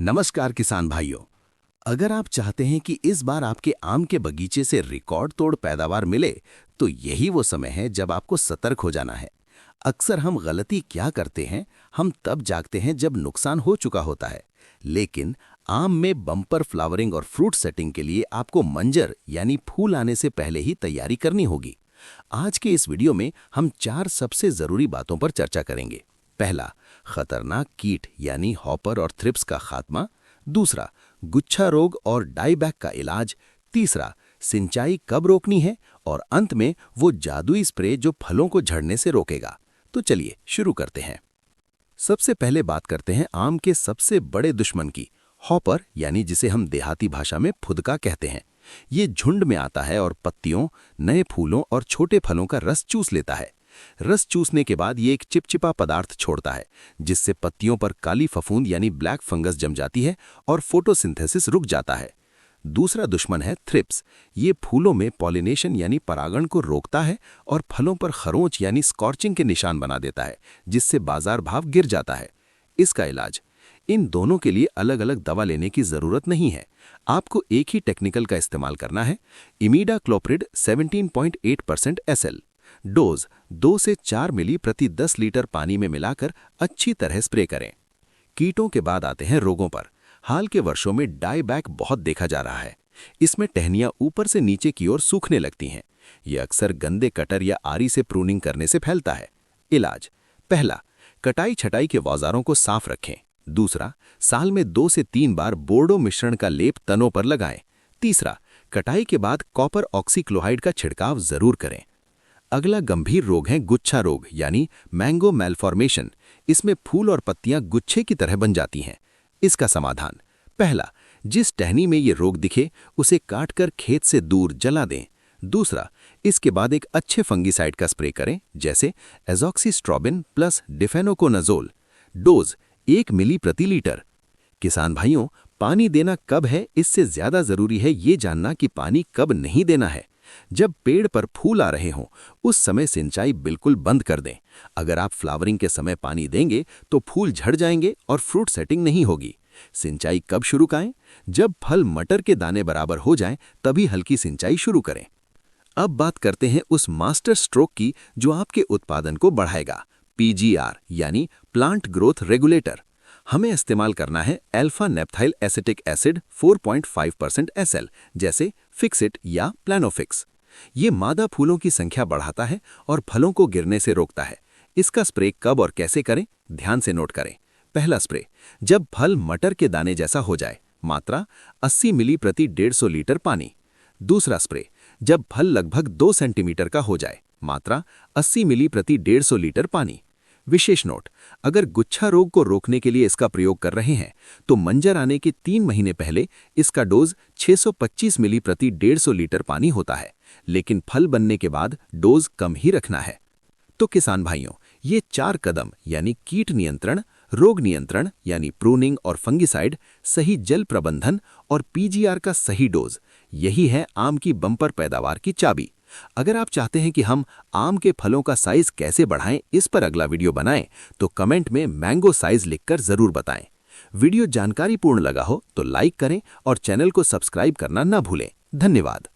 नमस्कार किसान भाइयों। अगर आप चाहते हैं कि इस बार आपके आम के बगीचे से रिकॉर्ड तोड़ पैदावार मिले, तो यही वो समय है जब आपको सतर्क हो जाना है। अक्सर हम गलती क्या करते हैं, हम तब जागते हैं जब नुकसान हो चुका होता है। लेकिन आम में बम्पर फ्लावरिंग और फ्रूट सेटिंग के लिए आपको मंजर यानी फूल आने से पहले ही तैयारी करनी होगी। आज के इस वीडियो में हम 4 सबसे जरूरी बातों पर चर्चा करेंगे। पहला, खतरनाक कीट यानी हॉपर और थ्रिप्स का खात्मा। दूसरा, गुच्छा रोग और डाईबैक का इलाज। तीसरा, सिंचाई कब रोकनी है। और अंत में वो जादुई स्प्रे जो फलों को झड़ने से रोकेगा। तो चलिए शुरू करते हैं। सबसे पहले बात करते हैं आम के सबसे बड़े दुश्मन की, हॉपर, यानी जिसे हम देहाती भाषा में फुदका कहते हैं। ये झुंड में आता है और पत्तियों, नए फूलों और छोटे फलों का रस चूस लेता है। रस चूसने के बाद ये एक चिपचिपा पदार्थ छोड़ता है, जिससे पत्तियों पर काली फफूंद यानी ब्लैक फंगस जम जाती है और फोटोसिंथेसिस रुक जाता है। दूसरा दुश्मन है थ्रिप्स। ये फूलों में पॉलिनेशन यानी परागण को रोकता है और फलों पर खरोंच यानी स्कॉर्चिंग के निशान बना देता है, जिससे बाजार भाव गिर जाता है। इसका इलाज, इन दोनों के लिए अलग अलग दवा लेने की जरूरत नहीं है। आपको एक ही टेक्निकल का इस्तेमाल करना है। इमीडाक्लोप्रिड 17.8% SL। डोज 2 से 4 मिली प्रति 10 लीटर पानी में मिलाकर अच्छी तरह स्प्रे करें। कीटों के बाद आते हैं रोगों पर। हाल के वर्षों में डाईबैक बहुत देखा जा रहा है। इसमें टहनियां ऊपर से नीचे की ओर सूखने लगती हैं। यह अक्सर गंदे कटर या आरी से प्रूनिंग करने से फैलता है। इलाज, पहला, कटाई छटाई के औजारों को साफ रखें। दूसरा, साल में 2 से 3 बार बोर्डो मिश्रण का लेप तनों पर लगाएं। तीसरा, कटाई के बाद कॉपर ऑक्सीक्लोराइड का छिड़काव जरूर करें। अगला गंभीर रोग है गुच्छा रोग यानी मैंगो मैलफॉर्मेशन। इसमें फूल और पत्तियां गुच्छे की तरह बन जाती हैं। इसका समाधान, पहला, जिस टहनी में ये रोग दिखे उसे काटकर खेत से दूर जला दें। दूसरा, इसके बाद एक अच्छे फंगीसाइड का स्प्रे करें, जैसे एजॉक्सीस्ट्रोबिन प्लस डिफेनोकोनाजोल। डोज 1 मिली प्रति लीटर। किसान भाइयों, पानी देना कब है, इससे ज्यादा जरूरी है ये जानना कि पानी कब नहीं देना है। जब पेड़ पर फूल आ रहे हों, उस समय सिंचाई बिल्कुल बंद कर दें। अगर आप फ्लावरिंग के समय पानी देंगे तो फूल झड़ जाएंगे और फ्रूट सेटिंग नहीं होगी। सिंचाई कब शुरू करें? जब फल मटर के दाने बराबर हो जाएं, तभी हल्की सिंचाई शुरू करें। अब बात करते हैं उस मास्टर स्ट्रोक की जो आपके उत्पादन को बढ़ाएगा, PGR यानी प्लांट ग्रोथ रेगुलेटर। हमें इस्तेमाल करना है अल्फा नेप्थाइल एसिटिक एसिड 4.5% SL, जैसे फिक्सिट या प्लानोफिक्स। ये मादा फूलों की संख्या बढ़ाता है और फलों को गिरने से रोकता है। इसका स्प्रे कब और कैसे करें, ध्यान से नोट करें। पहला स्प्रे, जब फल मटर के दाने जैसा हो जाए, मात्रा 80 मिली प्रति 150 लीटर पानी। दूसरा स्प्रे, जब फल लगभग 2 सेंटीमीटर का हो जाए, मात्रा 80 मिली प्रति 150 लीटर पानी। विशेष नोट, अगर गुच्छा रोग को रोकने के लिए इसका प्रयोग कर रहे हैं तो मंजर आने के 3 महीने पहले इसका डोज 625 मिली प्रति 150 लीटर पानी होता है, लेकिन फल बनने के बाद डोज कम ही रखना है। तो किसान भाइयों, ये 4 कदम यानी कीट नियंत्रण, रोग नियंत्रण यानी प्रूनिंग और फंगिसाइड, सही जल प्रबंधन और PGR का सही डोज, यही है आम की बम्पर पैदावार की चाबी। अगर आप चाहते हैं कि हम आम के फलों का साइज कैसे बढ़ाएं, इस पर अगला वीडियो बनाएं, तो कमेंट में मैंगो साइज लिखकर जरूर बताएं। वीडियो जानकारीपूर्ण लगा हो तो लाइक करें और चैनल को सब्सक्राइब करना ना भूलें। धन्यवाद।